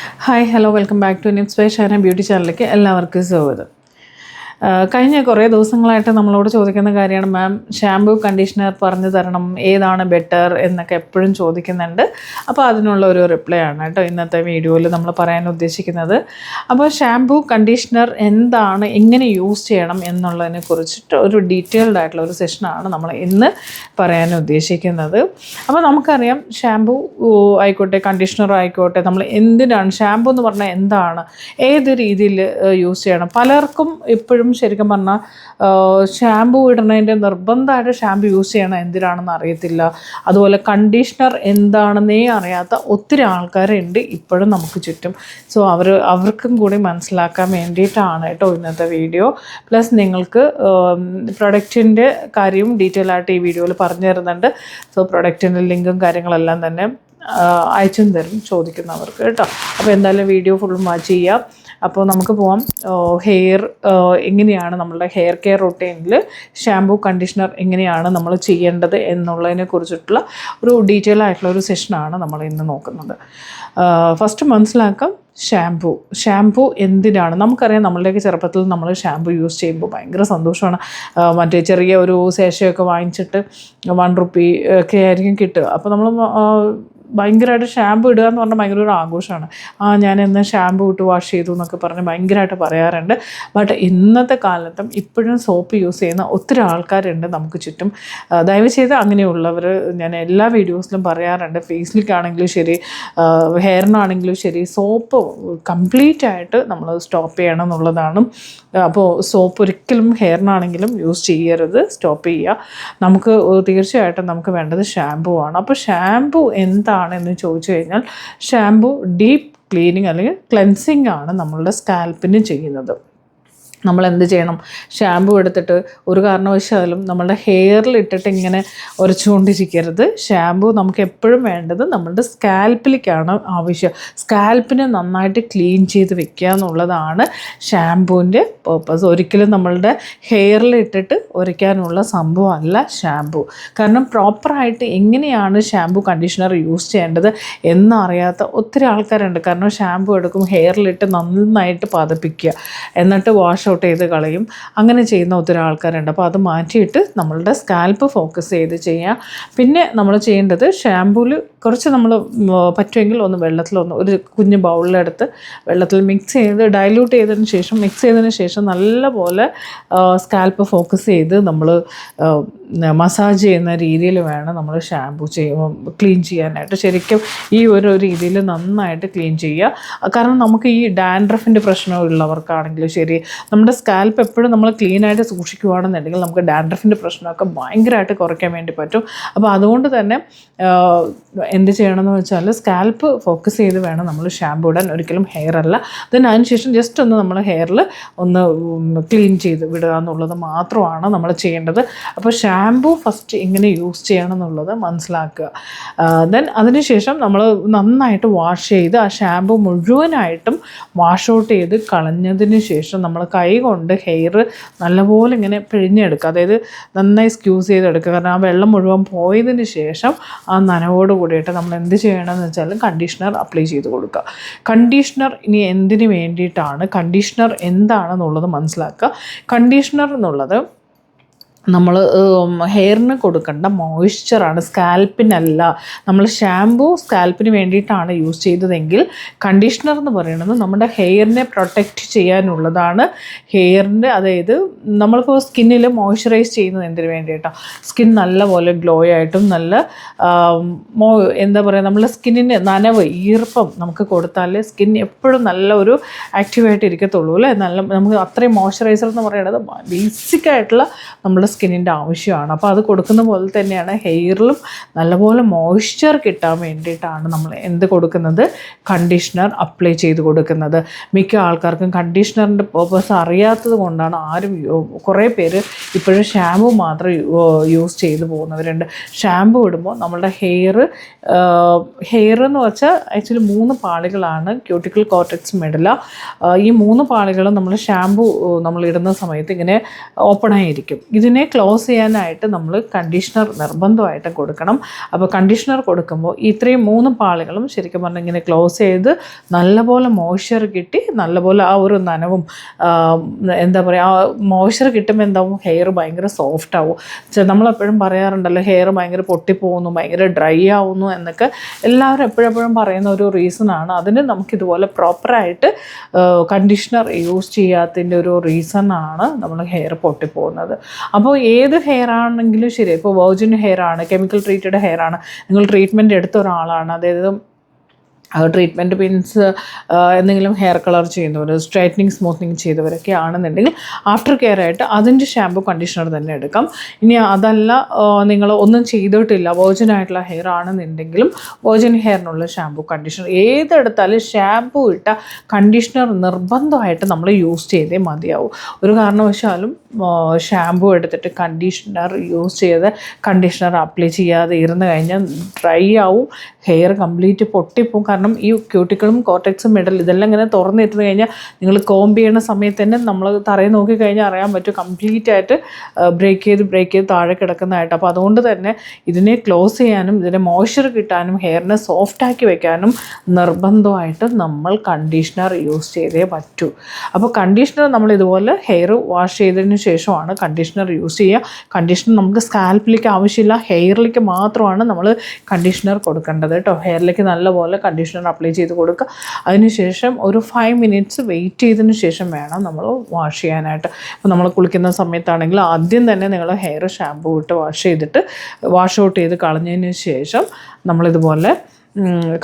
Hi hello welcome back to inspire Shana beauty ചാനലിലേക്ക് എല്ലാവർക്കും സ്വാഗതം. കഴിഞ്ഞ കുറേ ദിവസങ്ങളായിട്ട് നമ്മളോട് ചോദിക്കുന്ന കാര്യമാണ്, മാം ഷാമ്പൂ കണ്ടീഷണർ പറഞ്ഞു തരണം, ഏതാണ് ബെറ്റർ എന്നൊക്കെ എപ്പോഴും ചോദിക്കുന്നുണ്ട്. അപ്പോൾ അതിനുള്ള ഒരു റിപ്ലൈ ആണ് കേട്ടോ ഇന്നത്തെ വീഡിയോയിൽ നമ്മൾ പറയാൻ ഉദ്ദേശിക്കുന്നത്. അപ്പോൾ ഷാമ്പൂ കണ്ടീഷണർ എന്താണ്, എങ്ങനെ യൂസ് ചെയ്യണം എന്നുള്ളതിനെ കുറിച്ചിട്ട് ഒരു ഡീറ്റെയിൽഡ് ആയിട്ടുള്ള ഒരു സെഷനാണ് നമ്മൾ ഇന്ന് പറയാൻ ഉദ്ദേശിക്കുന്നത്. അപ്പോൾ നമുക്കറിയാം ഷാമ്പൂ ആയിക്കോട്ടെ കണ്ടീഷണർ ആയിക്കോട്ടെ, നമ്മൾ എന്തിനാണ് ഷാമ്പൂ എന്ന് പറഞ്ഞാൽ എന്താണ്, ഏത് രീതിയിൽ യൂസ് ചെയ്യണം. പലർക്കും ഇപ്പോഴും ശരിക്കും പറഞ്ഞാൽ ഷാമ്പൂ ഇടുന്നതിൻ്റെ നിർബന്ധമായിട്ട് ഷാമ്പൂ യൂസ് ചെയ്യണം എന്തിനാണെന്ന് അറിയത്തില്ല. അതുപോലെ കണ്ടീഷണർ എന്താണെന്നേ അറിയാത്ത ഒത്തിരി ആൾക്കാരുണ്ട് ഇപ്പോഴും നമുക്ക് ചുറ്റും. സോ അവർക്കും കൂടി മനസ്സിലാക്കാൻ വേണ്ടിയിട്ടാണ് കേട്ടോ ഇന്നത്തെ വീഡിയോ. പ്ലസ് നിങ്ങൾക്ക് പ്രൊഡക്റ്റിൻ്റെ കാര്യവും ഡീറ്റെയിൽ ആയിട്ട് ഈ വീഡിയോയിൽ പറഞ്ഞു തരുന്നുണ്ട്. സോ പ്രൊഡക്റ്റിൻ്റെ ലിങ്കും കാര്യങ്ങളെല്ലാം തന്നെ അയച്ചും തരും ചോദിക്കുന്നവർക്ക് കേട്ടോ. അപ്പോൾ എന്തായാലും വീഡിയോ ഫുള്ളും വാച്ച് ചെയ്യാം. അപ്പോൾ നമുക്ക് പോകാം. എങ്ങനെയാണ് നമ്മളുടെ ഹെയർ കെയർ റൊട്ടീനിൽ ഷാമ്പൂ കണ്ടീഷണർ എങ്ങനെയാണ് നമ്മൾ ചെയ്യേണ്ടത് എന്നുള്ളതിനെ കുറിച്ചിട്ടുള്ള ഒരു ഡീറ്റെയിൽ ആയിട്ടുള്ള ഒരു സെഷനാണ് നമ്മൾ ഇന്ന് നോക്കുന്നത്. ഫസ്റ്റ് മനസ്സിലാക്കാം ഷാമ്പൂ എന്തിനാണ്. നമുക്കറിയാം നമ്മളുടെയൊക്കെ ചെറുപ്പത്തിൽ നമ്മൾ ഷാമ്പൂ യൂസ് ചെയ്യുമ്പോൾ ഭയങ്കര സന്തോഷമാണ്. മറ്റേ ചെറിയ ഒരു സേഷയൊക്കെ വാങ്ങിച്ചിട്ട് 1 രൂപ ഒക്കെ ആയിരിക്കും കിട്ടുക. അപ്പോൾ നമ്മൾ ഭയങ്കരമായിട്ട് ഷാമ്പു ഇടുക എന്ന് പറഞ്ഞാൽ ഭയങ്കര ഒരു ആഘോഷമാണ്. ഞാൻ ഇന്ന് ഷാമ്പു ഇട്ട് വാഷ് ചെയ്തു എന്നൊക്കെ പറഞ്ഞ് ഭയങ്കരമായിട്ട് പറയാറുണ്ട്. ബട്ട് ഇന്നത്തെ കാലത്തും ഇപ്പോഴും സോപ്പ് യൂസ് ചെയ്യുന്ന ഒത്തിരി ആൾക്കാരുണ്ട് നമുക്ക് ചുറ്റും. ദയവ് ചെയ്ത് അങ്ങനെയുള്ളവർ, ഞാൻ എല്ലാ വീഡിയോസിലും പറയാറുണ്ട്, ഫേസിലേക്കാണെങ്കിലും ശരി ഹെയറിനാണെങ്കിലും ശരി സോപ്പ് കംപ്ലീറ്റ് ആയിട്ട് നമ്മൾ സ്റ്റോപ്പ് ചെയ്യണം എന്നുള്ളതാണ്. അപ്പോൾ സോപ്പ് ഒരിക്കലും ഹെയറിനാണെങ്കിലും യൂസ് ചെയ്യരുത്, സ്റ്റോപ്പ് ചെയ്യുക. നമുക്ക് തീർച്ചയായിട്ടും നമുക്ക് വേണ്ടത് ഷാമ്പൂ ആണ്. അപ്പോൾ ഷാമ്പൂ എന്താണെന്ന് ചോദിച്ചു കഴിഞ്ഞാൽ ഷാമ്പൂ ഡീപ്പ് ക്ലീനിങ് അല്ലെങ്കിൽ ക്ലെൻസിങ് ആണ് നമ്മളുടെ സ്കാൽപ്പിന് ചെയ്യുന്നത്. നമ്മൾ എന്ത് ചെയ്യണം, ഷാമ്പൂ എടുത്തിട്ട് ഒരു കാരണവശാലും നമ്മളുടെ ഹെയറിൽ ഇട്ടിട്ട് ഇങ്ങനെ ഉരച്ചുകൊണ്ടിരിക്കരുത്. ഷാമ്പൂ നമുക്ക് എപ്പോഴും വേണ്ടത് നമ്മളുടെ സ്കാൽപ്പിലേക്കാണ് ആവശ്യം. സ്കാൽപ്പിനെ നന്നായിട്ട് ക്ലീൻ ചെയ്ത് വെക്കുക എന്നുള്ളതാണ് ഷാമ്പൂവിൻ്റെ പേർപ്പസ്. ഒരിക്കലും നമ്മളുടെ ഹെയറിൽ ഇട്ടിട്ട് ഉരയ്ക്കാനുള്ള സംഭവമല്ല ഷാമ്പൂ. കാരണം പ്രോപ്പറായിട്ട് എങ്ങനെയാണ് ഷാമ്പൂ കണ്ടീഷണർ യൂസ് ചെയ്യേണ്ടത് എന്നറിയാത്ത ഒത്തിരി ആൾക്കാരുണ്ട്. കാരണം ഷാമ്പൂ എടുക്കും, ഹെയറിലിട്ട് നന്നായിട്ട് പതപ്പിക്കുക, എന്നിട്ട് വാഷ് ഔട്ട് ചെയ്ത് കളയും. അങ്ങനെ ചെയ്യുന്ന ഒത്തിരി ആൾക്കാരുണ്ട്. അപ്പോൾ അത് മാറ്റിയിട്ട് നമ്മളുടെ സ്കാൽപ്പ് ഫോക്കസ് ചെയ്ത് ചെയ്യുക. പിന്നെ നമ്മൾ ചെയ്യേണ്ടത് ഷാമ്പൂവിൽ കുറച്ച് നമ്മൾ പറ്റുമെങ്കിൽ ഒന്ന് വെള്ളത്തിലൊന്ന് ഒരു കുഞ്ഞ് ബൗളിലെടുത്ത് വെള്ളത്തിൽ മിക്സ് ചെയ്ത് ഡൈല്യൂട്ട് ചെയ്തതിന് ശേഷം മിക്സ് ചെയ്തതിന് ശേഷം നല്ലപോലെ സ്കാൽപ്പ് ഫോക്കസ് ചെയ്ത് നമ്മൾ മസാജ് ചെയ്യുന്ന രീതിയിൽ വേണം നമ്മൾ ഷാമ്പൂ ക്ലീൻ ചെയ്യാനായിട്ട്. ശരിക്കും ഈ ഒരു രീതിയിൽ നന്നായിട്ട് ക്ലീൻ ചെയ്യുക. കാരണം നമുക്ക് ഈ ഡാൻഡ്രഫിൻ്റെ പ്രശ്നമുള്ളവർക്കാണെങ്കിലും ശരി, നമ്മുടെ സ്കാൽപ്പ് എപ്പോഴും നമ്മൾ ക്ലീനായിട്ട് സൂക്ഷിക്കുകയാണെന്നുണ്ടെങ്കിൽ നമുക്ക് ഡാൻഡ്രഫിൻ്റെ പ്രശ്നമൊക്കെ ഭയങ്കരമായിട്ട് കുറയ്ക്കാൻ വേണ്ടി പറ്റും. അപ്പോൾ അതുകൊണ്ട് തന്നെ എന്ത് ചെയ്യണമെന്ന് വെച്ചാൽ സ്കാൽപ്പ് ഫോക്കസ് ചെയ്ത് വേണം നമ്മൾ ഷാമ്പൂ ഇടാൻ, ഒരിക്കലും ഹെയർ അല്ല. അതിനുശേഷം ജസ്റ്റ് ഒന്ന് നമ്മൾ ഹെയറിൽ ഒന്ന് ക്ലീൻ ചെയ്ത് വിടുക എന്നുള്ളത് മാത്രമാണ് നമ്മൾ ചെയ്യേണ്ടത്. അപ്പോൾ ഷാമ്പൂ ഫസ്റ്റ് എങ്ങനെ യൂസ് ചെയ്യണം എന്നുള്ളത് മനസ്സിലാക്കുക. ദെൻ അതിനുശേഷം നമ്മൾ നന്നായിട്ട് വാഷ് ചെയ്ത് ആ ഷാമ്പൂ മുഴുവനായിട്ടും വാഷ് ഔട്ട് ചെയ്ത് കളഞ്ഞതിന് ശേഷം നമ്മൾ കൈ കൊണ്ട് ഹെയർ നല്ലപോലെ ഇങ്ങനെ പിഴിഞ്ഞെടുക്കുക. അതായത് നന്നായി സ്ക്യൂസ് ചെയ്തെടുക്കുക. കാരണം ആ വെള്ളം മുഴുവൻ പോയതിന് ശേഷം ആ നനവോട് കൂടിയിട്ട് നമ്മൾ എന്ത് ചെയ്യണമെന്ന് വെച്ചാൽ കണ്ടീഷണർ അപ്ലൈ ചെയ്ത് കൊടുക്കുക. കണ്ടീഷണർ ഇനി എന്തിനു വേണ്ടിയിട്ടാണ്, കണ്ടീഷണർ എന്താണെന്നുള്ളത് മനസ്സിലാക്കുക. കണ്ടീഷണർ എന്നുള്ളത് നമ്മൾ ഹെയറിന് കൊടുക്കേണ്ട മോയ്സ്ചറാണ്, സ്കാൽപ്പിനല്ല. നമ്മൾ ഷാമ്പൂ സ്കാൽപ്പിന് വേണ്ടിയിട്ടാണ് യൂസ് ചെയ്തതെങ്കിൽ കണ്ടീഷണർ എന്ന് പറയുന്നത് നമ്മുടെ ഹെയറിനെ പ്രൊട്ടക്റ്റ് ചെയ്യാനുള്ളതാണ്. ഹെയറിൻ്റെ അതായത് നമ്മളിപ്പോൾ സ്കിന്നിൽ മോയ്സ്ചറൈസ് ചെയ്യുന്നത് എന്തിനു വേണ്ടിയിട്ടാണ്, സ്കിൻ നല്ലപോലെ ഗ്ലോ ആയിട്ടും നല്ല എന്താ പറയുക, നമ്മളെ സ്കിന്നിന് നനവ് ഈർപ്പം നമുക്ക് കൊടുത്താൽ സ്കിൻ എപ്പോഴും നല്ല ഒരു ആക്റ്റീവായിട്ട് ഇരിക്കത്തുള്ളൂ അല്ലേ. നമുക്ക് അത്രയും മോയ്സ്ചറൈസർ എന്ന് പറയുന്നത് ബേസിക്കായിട്ടുള്ള നമ്മുടെ സ്കിന്നിൻ്റെ ആവശ്യമാണ്. അപ്പോൾ അത് കൊടുക്കുന്ന പോലെ തന്നെയാണ് ഹെയറിലും നല്ലപോലെ മോയ്സ്ചർ കിട്ടാൻ വേണ്ടിയിട്ടാണ് നമ്മൾ എന്ത് കൊടുക്കുന്നത്, കണ്ടീഷണർ അപ്ലൈ ചെയ്ത് കൊടുക്കുന്നത്. മിക്ക ആൾക്കാർക്കും കണ്ടീഷണറിൻ്റെ പേർപ്പസ് അറിയാത്തത് കൊണ്ടാണ് കുറേ പേര് ഇപ്പോഴും ഷാമ്പൂ മാത്രം യൂസ് ചെയ്ത് പോകുന്നവരുണ്ട്. ഷാമ്പൂ ഇടുമ്പോൾ നമ്മളുടെ ഹെയർ എന്ന് വെച്ചാൽ ആക്ച്വലി 3 പാളികളാണ്, ക്യൂട്ടിക്കൽ കോർട്ടെക്സ് മെഡുല. ഈ 3 പാളികളും നമ്മൾ ഷാമ്പൂ നമ്മൾ ഇടുന്ന സമയത്ത് ഇങ്ങനെ ഓപ്പണായിരിക്കും. ഇതിനെ ഇതിനെ ക്ലോസ് ചെയ്യാനായിട്ട് നമ്മൾ കണ്ടീഷണർ നിർബന്ധമായിട്ട് കൊടുക്കണം. അപ്പോൾ കണ്ടീഷണർ കൊടുക്കുമ്പോൾ ഇത്രയും 3 പാളികളും ശരിക്കും പറഞ്ഞാൽ ഇങ്ങനെ ക്ലോസ് ചെയ്ത് നല്ലപോലെ മോയ്സ്ചർ കിട്ടി, നല്ലപോലെ ആ ഒരു നനവും എന്താ പറയുക, ആ മോയ്സ്ചർ കിട്ടുമ്പോൾ എന്താവും, ഹെയർ ഭയങ്കര സോഫ്റ്റ് ആവും. നമ്മളെപ്പോഴും പറയാറുണ്ടല്ലോ ഹെയർ ഭയങ്കര പൊട്ടിപ്പോകുന്നു, ഭയങ്കര ഡ്രൈ ആവുന്നു എന്നൊക്കെ എല്ലാവരും എപ്പോഴെപ്പോഴും പറയുന്ന ഒരു റീസണാണ്. അതിന് നമുക്കിതുപോലെ പ്രോപ്പറായിട്ട് കണ്ടീഷണർ യൂസ് ചെയ്യാത്തതിൻ്റെ ഒരു റീസണാണ് നമ്മൾ ഹെയർ പൊട്ടിപ്പോകുന്നത്. അപ്പോൾ ഏത് ഹെയർ ആണെങ്കിലും ശരി, ഇപ്പോൾ വെർജിൻ ഹെയർ ആണ്, കെമിക്കൽ ട്രീറ്റഡ് ഹെയർ ആണ്, നിങ്ങൾ ട്രീറ്റ്മെൻറ്റ് എടുത്ത ഒരാളാണ്, അതായത് ട്രീറ്റ്മെൻറ്റ് മീൻസ് എന്തെങ്കിലും ഹെയർ കളർ ചെയ്യുന്നവർ, സ്ട്രൈറ്റനിങ് സ്മൂത്തനിങ് ചെയ്തവരൊക്കെ ആണെന്നുണ്ടെങ്കിൽ ആഫ്റ്റർ കെയർ ആയിട്ട് അതിൻ്റെ ഷാമ്പു കണ്ടീഷണർ തന്നെ എടുക്കാം. ഇനി അതല്ല നിങ്ങൾ ഒന്നും ചെയ്തിട്ടില്ല, വെർജിൻ ആയിട്ടുള്ള ഹെയർ ആണെന്നുണ്ടെങ്കിലും വെർജിൻ ഹെയറിനുള്ള ഷാമ്പു കണ്ടീഷണർ ഏതെടുത്താലും ഷാമ്പു ഇട്ട കണ്ടീഷണർ നിർബന്ധമായിട്ട് നമ്മൾ യൂസ് ചെയ്തേ മതിയാവും. ഒരു കാരണവശാലും ഷാമ്പു എടുത്തിട്ട് കണ്ടീഷണർ യൂസ് ചെയ്ത് കണ്ടീഷണർ അപ്ലൈ ചെയ്യാതെ ഇരുന്ന് കഴിഞ്ഞാൽ ഡ്രൈ ആവും, ഹെയർ കംപ്ലീറ്റ് പൊട്ടിപ്പോവും. കാരണം ഈ ക്യൂട്ടിക്കളും കോർട്ടെക്സും മിഡൽ ഇതെല്ലാം ഇങ്ങനെ തുറന്നിരുന്ന് കഴിഞ്ഞാൽ നിങ്ങൾ കോംബ് ചെയ്യുന്ന സമയത്ത് തന്നെ നമ്മൾ തറയെ നോക്കിക്കഴിഞ്ഞാൽ അറിയാൻ പറ്റും കംപ്ലീറ്റ് ആയിട്ട് ബ്രേക്ക് ചെയ്ത് താഴെ കിടക്കുന്നതായിട്ട്. അപ്പോൾ അതുകൊണ്ട് തന്നെ ഇതിനെ ക്ലോസ് ചെയ്യാനും ഇതിനെ മോയ്സ്ചർ കിട്ടാനും ഹെയറിനെ സോഫ്റ്റാക്കി വെക്കാനും നിർബന്ധമായിട്ട് നമ്മൾ കണ്ടീഷണർ യൂസ് ചെയ്തേ പറ്റൂ. അപ്പോൾ കണ്ടീഷണർ നമ്മൾ ഇതുപോലെ ഹെയർ വാഷ് ചെയ്തതിന് ശേഷമാണ് കണ്ടീഷണർ യൂസ് ചെയ്യുക. കണ്ടീഷണർ നമുക്ക് സ്കാൽപ്പിലേക്ക് ആവശ്യമില്ല, ഹെയറിലേക്ക് മാത്രമാണ് നമ്മൾ കണ്ടീഷണർ കൊടുക്കേണ്ടത് കേട്ടോ. ഹെയറിലേക്ക് നല്ലപോലെ കണ്ടീഷണർ അപ്ലൈ ചെയ്ത് കൊടുക്കുക. അതിനുശേഷം ഒരു 5 മിനിറ്റ്സ് വെയിറ്റ് ചെയ്തതിന് ശേഷം വേണം നമ്മൾ വാഷ് ചെയ്യാനായിട്ട്. അപ്പോൾ നമ്മൾ കുളിക്കുന്ന സമയത്താണെങ്കിൽ ആദ്യം തന്നെ നിങ്ങൾ ഹെയർ ഷാമ്പൂ ഇട്ട് വാഷ് ചെയ്തിട്ട് വാഷ് ഔട്ട് ചെയ്ത് കളഞ്ഞതിന് ശേഷം നമ്മളിതുപോലെ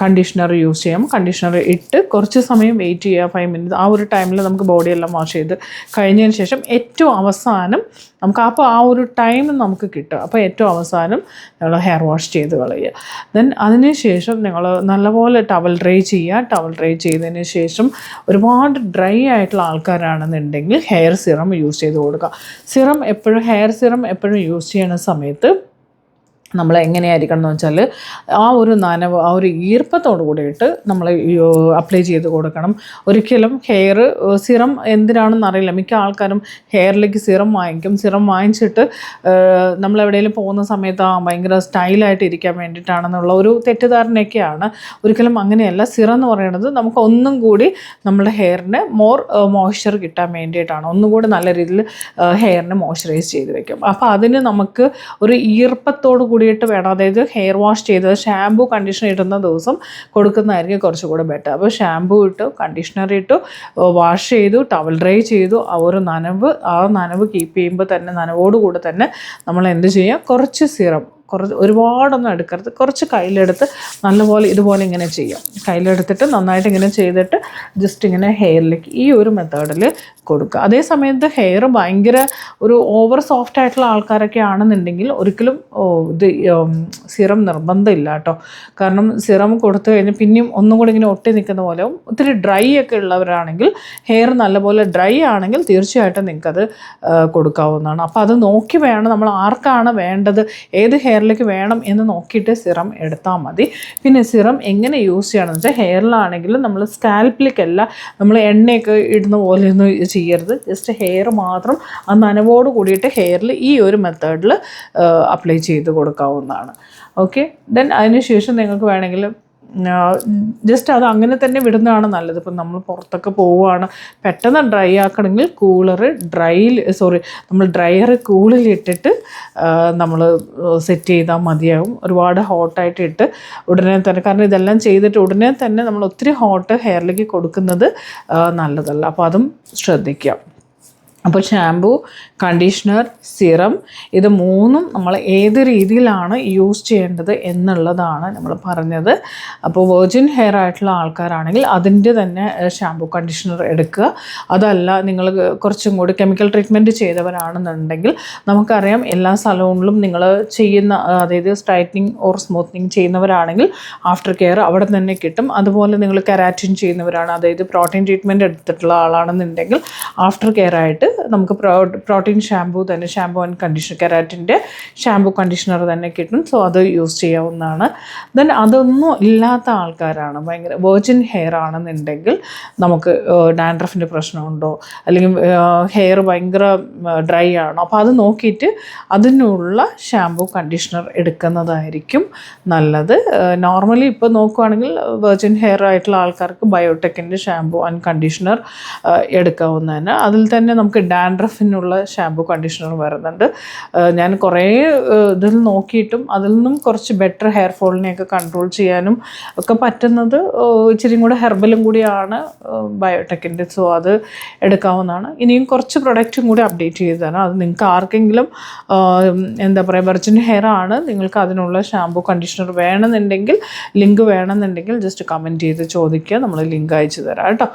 കണ്ടീഷണർ യൂസ് ചെയ്യാം. കണ്ടീഷണർ ഇട്ട് കുറച്ച് സമയം വെയിറ്റ് ചെയ്യുക, 5 മിനിറ്റ്. ആ ഒരു ടൈമിൽ നമുക്ക് ബോഡിയെല്ലാം വാഷ് ചെയ്ത് കഴിഞ്ഞതിന് ശേഷം ഏറ്റവും അവസാനം നമുക്ക് അപ്പോൾ ആ ഒരു ടൈം നമുക്ക് കിട്ടും. അപ്പോൾ ഏറ്റവും അവസാനം നിങ്ങൾ ഹെയർ വാഷ് ചെയ്ത് കളയുക. ദെൻ അതിന് ശേഷം നിങ്ങൾ നല്ലപോലെ ടവൽ ഡ്രൈ ചെയ്യുക. ടവൽ ഡ്രൈ ചെയ്തതിന് ശേഷം ഒരുപാട് ഡ്രൈ ആയിട്ടുള്ള ആൾക്കാരാണെന്നുണ്ടെങ്കിൽ ഹെയർ സിറം യൂസ് ചെയ്ത് കൊടുക്കുക. ഹെയർ സിറം എപ്പോഴും യൂസ് ചെയ്യുന്ന സമയത്ത് നമ്മൾ എങ്ങനെയായിരിക്കണം എന്ന് വെച്ചാൽ ആ ഒരു നനവ്, ആ ഒരു ഈർപ്പത്തോട് കൂടിയിട്ട് നമ്മൾ അപ്ലൈ ചെയ്ത് കൊടുക്കണം. ഒരിക്കലും ഹെയർ സിറം എന്തിനാണെന്ന് അറിയില്ല, മിക്ക ആൾക്കാരും ഹെയറിലേക്ക് സിറം വാങ്ങിക്കും. സിറം വാങ്ങിച്ചിട്ട് നമ്മളെവിടെയെങ്കിലും പോകുന്ന സമയത്ത് ഭയങ്കര സ്റ്റൈലായിട്ട് ഇരിക്കാൻ വേണ്ടിയിട്ടാണെന്നുള്ള ഒരു തെറ്റിദ്ധാരണയൊക്കെയാണ്. ഒരിക്കലും അങ്ങനെയല്ല. സിറം എന്ന് പറയുന്നത് നമുക്ക് ഒന്നും കൂടി നമ്മുടെ ഹെയറിന് മോർ മോയ്സ്ചർ കിട്ടാൻ വേണ്ടിയിട്ടാണ്, ഒന്നും കൂടി നല്ല രീതിയിൽ ഹെയറിനെ മോയ്സ്ചറൈസ് ചെയ്ത് വെക്കും. അപ്പോൾ അതിന് നമുക്ക് ഒരു ഈർപ്പത്തോട് കൂടിയിട്ട് വേണം, അതായത് ഹെയർ വാഷ് ചെയ്തത് ഷാമ്പൂ കണ്ടീഷണർ ഇടുന്ന ദിവസം കൊടുക്കുന്നതായിരിക്കും കുറച്ചുകൂടെ ബെറ്റർ. അപ്പോൾ ഷാമ്പൂ ഇട്ടു, കണ്ടീഷണർ ഇട്ടു, വാഷ് ചെയ്തു, ടവൽ ഡ്രൈ ചെയ്തു. ആ ഒരു നനവ് കീപ്പ് ചെയ്യുമ്പോൾ തന്നെ നനവോടുകൂടെ തന്നെ നമ്മൾ എന്ത് ചെയ്യുക, കുറച്ച് സിറം, ഒരുപാടൊന്നും എടുക്കരുത്, കുറച്ച് കയ്യിലെടുത്ത് നല്ലപോലെ ഇതുപോലെ ഇങ്ങനെ ചെയ്യാം. കയ്യിലെടുത്തിട്ട് നന്നായിട്ട് ഇങ്ങനെ ചെയ്തിട്ട് ജസ്റ്റ് ഇങ്ങനെ ഹെയറിലേക്ക് ഈ ഒരു മെത്തേഡിൽ കൊടുക്കുക. അതേ സമയത്ത് ഹെയർ ഭയങ്കര ഒരു ഓവർ സോഫ്റ്റ് ആയിട്ടുള്ള ആൾക്കാരൊക്കെ ആണെന്നുണ്ടെങ്കിൽ ഒരിക്കലും ഇത് സിറം നിർബന്ധമില്ല കേട്ടോ. കാരണം സിറം കൊടുത്തു കഴിഞ്ഞാൽ പിന്നെയും ഒന്നും കൂടി ഇങ്ങനെ ഒട്ടി നിൽക്കുന്ന പോലെ ഒത്തിരി ഡ്രൈ ഒക്കെ ഉള്ളവരാണെങ്കിൽ, ഹെയർ നല്ലപോലെ ഡ്രൈ ആണെങ്കിൽ തീർച്ചയായിട്ടും നിങ്ങൾക്കത് കൊടുക്കാവുന്നതാണ്. അപ്പോൾ അത് നോക്കി വേണം, നമ്മൾ ആർക്കാണ് വേണ്ടത്, ഏത് ഹെയറിലേക്ക് വേണം എന്ന് നോക്കിയിട്ട് സിറം എടുത്താൽ മതി. പിന്നെ സിറം എങ്ങനെ യൂസ് ചെയ്യണമെന്ന് വെച്ചാൽ ഹെയറിലാണെങ്കിലും നമ്മൾ സ്കാൽപ്പിലേക്കല്ല നമ്മൾ എണ്ണയൊക്കെ ഇടുന്ന പോലെയൊന്നും ചെയ്യരുത്. ജസ്റ്റ് ഹെയർ മാത്രം ആ നനവോട് കൂടിയിട്ട് ഹെയറിൽ ഈ ഒരു മെത്തേഡിൽ അപ്ലൈ ചെയ്ത് കൊടുക്കാവുന്നതാണ്. ഓക്കെ, ദെൻ അതിന് ശേഷം നിങ്ങൾക്ക് വേണമെങ്കിൽ ജസ്റ്റ് അത് അങ്ങനെ തന്നെ വിടുന്നതാണ് നല്ലത്. ഇപ്പം നമ്മൾ പുറത്തൊക്കെ പോവുകയാണ്, പെട്ടെന്ന് ഡ്രൈ ആക്കണമെങ്കിൽ നമ്മൾ ഡ്രയർ കൂളിലിട്ടിട്ട് നമ്മൾ സെറ്റ് ചെയ്താൽ മതിയാകും. ഒരുപാട് ഹോട്ടായിട്ട് ഇട്ട് ഉടനെ തന്നെ, കാരണം ഇതെല്ലാം ചെയ്തിട്ട് ഉടനെ തന്നെ നമ്മൾ ഒത്തിരി ഹോട്ട് ഹെയറിലേക്ക് കൊടുക്കുന്നത് നല്ലതല്ല. അപ്പോൾ അതും ശ്രദ്ധിക്കാം. അപ്പോൾ ഷാമ്പൂ, കണ്ടീഷണർ, സിറം ഇത് മൂന്നും നമ്മൾ ഏത് രീതിയിലാണ് യൂസ് ചെയ്യേണ്ടത് എന്നുള്ളതാണ് നമ്മൾ പറഞ്ഞത്. അപ്പോൾ വെർജിൻ ഹെയർ ആയിട്ടുള്ള ആൾക്കാരാണെങ്കിൽ അതിൻ്റെ തന്നെ ഷാമ്പൂ കണ്ടീഷണർ എടുക്കുക. അതല്ല നിങ്ങൾ കുറച്ചും കൂടി കെമിക്കൽ ട്രീറ്റ്മെൻറ്റ് ചെയ്തവരാണെന്നുണ്ടെങ്കിൽ നമുക്കറിയാം എല്ലാ സലൂണിലും നിങ്ങൾ ചെയ്യുന്ന, അതായത് സ്ട്രൈറ്റനിങ് ഓർ സ്മൂത്തനിങ് ചെയ്യുന്നവരാണെങ്കിൽ ആഫ്റ്റർ കെയർ അവിടെ തന്നെ കിട്ടും. അതുപോലെ നിങ്ങൾ കെരാറ്റിൻ ചെയ്യുന്നവരാണ്, അതായത് പ്രോട്ടീൻ ട്രീറ്റ്മെൻറ്റ് എടുത്തിട്ടുള്ള ആളാണെന്നുണ്ടെങ്കിൽ ആഫ്റ്റർ കെയർ ആയിട്ട് നമുക്ക് പ്രോട്ടീൻ ഷാമ്പൂ തന്നെ, ഷാമ്പൂ ആൻഡ് കണ്ടീഷണർ, കെരാറ്റിൻ്റെ ഷാമ്പൂ കണ്ടീഷണർ തന്നെ കിട്ടും. സോ അത് യൂസ് ചെയ്യാവുന്നതാണ്. ദെൻ അതൊന്നും ഇല്ലാത്ത ആൾക്കാരാണ്, ഭയങ്കര വെർജിൻ ഹെയർ ആണെന്നുണ്ടെങ്കിൽ, നമുക്ക് ഡാൻഡ്രഫിൻ്റെ പ്രശ്നമുണ്ടോ അല്ലെങ്കിൽ ഹെയർ ഭയങ്കര ഡ്രൈ ആണോ, അപ്പോൾ അത് നോക്കിയിട്ട് അതിനുള്ള ഷാമ്പൂ കണ്ടീഷണർ എടുക്കുന്നതായിരിക്കും നല്ലത്. നോർമലി ഇപ്പോൾ നോക്കുകയാണെങ്കിൽ വെർജിൻ ഹെയർ ആയിട്ടുള്ള ആൾക്കാർക്ക് ബയോടെക്കിൻ്റെ ഷാമ്പൂ ആൻഡ് കണ്ടീഷണർ എടുക്കാവുന്നതാണ്. അതിൽ തന്നെ നമുക്ക് ഡാൻഡ്രഫിനുള്ള ഷാമ്പൂ കണ്ടീഷണർ വരുന്നുണ്ട്. ഞാൻ കുറേ ഇതിൽ നോക്കിയിട്ടും അതിൽ നിന്നും കുറച്ച് ബെറ്റർ ഹെയർ ഫോളിനെയൊക്കെ കൺട്രോൾ ചെയ്യാനും ഒക്കെ പറ്റുന്നത് ഇച്ചിരി കൂടെ ഹെർബലും കൂടിയാണ് ബയോടെക്കിൻ്റെ. സോ അത് എടുക്കാവുന്നതാണ്. ഇനിയും കുറച്ച് പ്രൊഡക്റ്റും കൂടി അപ്ഡേറ്റ് ചെയ്ത് തരാം. അത് നിങ്ങൾക്ക് ആർക്കെങ്കിലും എന്താ പറയുക വെർജിൻ ഹെയർ ആണ്, നിങ്ങൾക്ക് അതിനുള്ള ഷാമ്പൂ കണ്ടീഷണർ വേണമെന്നുണ്ടെങ്കിൽ, ലിങ്ക് വേണമെന്നുണ്ടെങ്കിൽ ജസ്റ്റ് കമൻറ്റ് ചെയ്ത് ചോദിക്കുക, നമ്മൾ ലിങ്ക് അയച്ചു തരാം കേട്ടോ.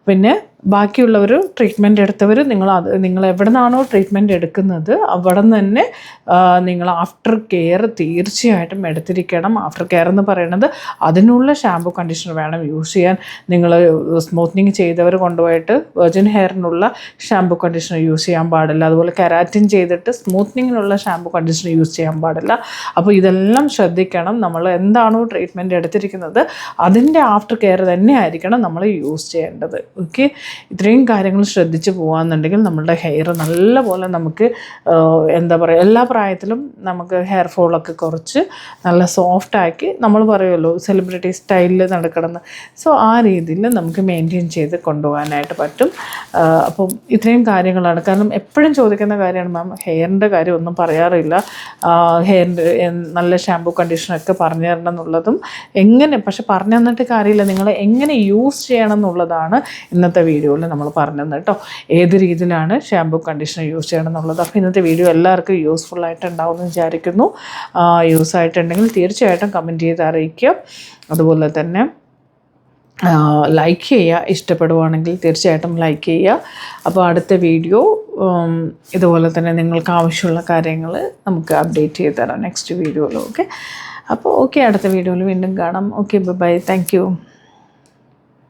പിന്നെ ബാക്കിയുള്ളവർ ട്രീറ്റ്മെൻറ്റ് എടുത്തവർ നിങ്ങൾ എവിടെ നിന്നാണോ ട്രീറ്റ്മെൻറ്റ് എടുക്കുന്നത് അവിടെ നിന്ന് തന്നെ നിങ്ങൾ ആഫ്റ്റർ കെയർ തീർച്ചയായിട്ടും എടുത്തിരിക്കണം. ആഫ്റ്റർ കെയർ എന്ന് പറയുന്നത് അതിനുള്ള ഷാമ്പൂ കണ്ടീഷണർ വേണം യൂസ് ചെയ്യാൻ. നിങ്ങൾ സ്മൂത്തനിങ് ചെയ്തവർ കൊണ്ടുപോയിട്ട് വെർജിൻ ഹെയറിനുള്ള ഷാമ്പൂ കണ്ടീഷണർ യൂസ് ചെയ്യാൻ പാടില്ല. അതുപോലെ കെരാറ്റിൻ ചെയ്തിട്ട് സ്മൂത്തനിങ്ങിനുള്ള ഷാമ്പൂ കണ്ടീഷണർ യൂസ് ചെയ്യാൻ പാടില്ല. അപ്പോൾ ഇതെല്ലാം ശ്രദ്ധിക്കണം. നമ്മൾ എന്താണോ ട്രീറ്റ്മെൻറ്റ് എടുത്തിരിക്കുന്നത് അതിൻ്റെ ആഫ്റ്റർ കെയർ തന്നെ ആയിരിക്കണം നമ്മൾ യൂസ് ചെയ്യേണ്ടത്. ഓക്കെ, ഇത്രയും കാര്യങ്ങൾ ശ്രദ്ധിച്ച് പോകാമെന്നുണ്ടെങ്കിൽ നമ്മളുടെ ഹെയർ നല്ലപോലെ നമുക്ക് എന്താ പറയുക, എല്ലാ പ്രായത്തിലും നമുക്ക് ഹെയർ ഫോളൊക്കെ കുറച്ച് നല്ല സോഫ്റ്റാക്കി, നമ്മൾ പറയുമല്ലോ സെലിബ്രിറ്റി സ്റ്റൈലിൽ നടക്കണമെന്ന്, സോ ആ രീതിയിൽ നമുക്ക് മെയിൻറ്റെയിൻ ചെയ്ത് കൊണ്ടുപോകാനായിട്ട് പറ്റും. അപ്പം ഇത്രയും കാര്യങ്ങളാണ്. കാരണം എപ്പോഴും ചോദിക്കുന്ന കാര്യമാണ്, മാം ഹെയറിൻ്റെ കാര്യം ഒന്നും പറയാറില്ല, ഹെയറിൻ്റെ നല്ല ഷാമ്പൂ കണ്ടീഷണറൊക്കെ പറഞ്ഞു തരണം എന്നുള്ളതും എങ്ങനെ, പക്ഷെ പറഞ്ഞു തന്നിട്ട് കാര്യമില്ല, നിങ്ങൾ എങ്ങനെ യൂസ് ചെയ്യണം എന്നുള്ളതാണ് ഇന്നത്തെ വീഡിയോയിൽ നമ്മൾ പറഞ്ഞത് കേട്ടോ. ഏത് രീതിയിലാണ് ഷാമ്പൂ കണ്ടീഷണർ യൂസ് ചെയ്യണം എന്നുള്ളത്. അപ്പോൾ ഇന്നത്തെ വീഡിയോ എല്ലാവർക്കും യൂസ്ഫുള്ളായിട്ട് ഉണ്ടാവുമെന്ന് വിചാരിക്കുന്നു. യൂസ് ആയിട്ടുണ്ടെങ്കിൽ തീർച്ചയായിട്ടും കമൻറ്റ് ചെയ്ത് അറിയിക്കുക. അതുപോലെ തന്നെ ലൈക്ക് ചെയ്യുക, ഇഷ്ടപ്പെടുവാണെങ്കിൽ തീർച്ചയായിട്ടും ലൈക്ക് ചെയ്യുക. അപ്പോൾ അടുത്ത വീഡിയോ ഇതുപോലെ തന്നെ നിങ്ങൾക്ക് ആവശ്യമുള്ള കാര്യങ്ങൾ നമുക്ക് അപ്ഡേറ്റ് ചെയ്ത് തരാം നെക്സ്റ്റ് വീഡിയോയിൽ. ഓക്കെ, അപ്പോൾ ഓക്കെ, അടുത്ത വീഡിയോയിൽ വീണ്ടും കാണാം. Okay, bye, thank U.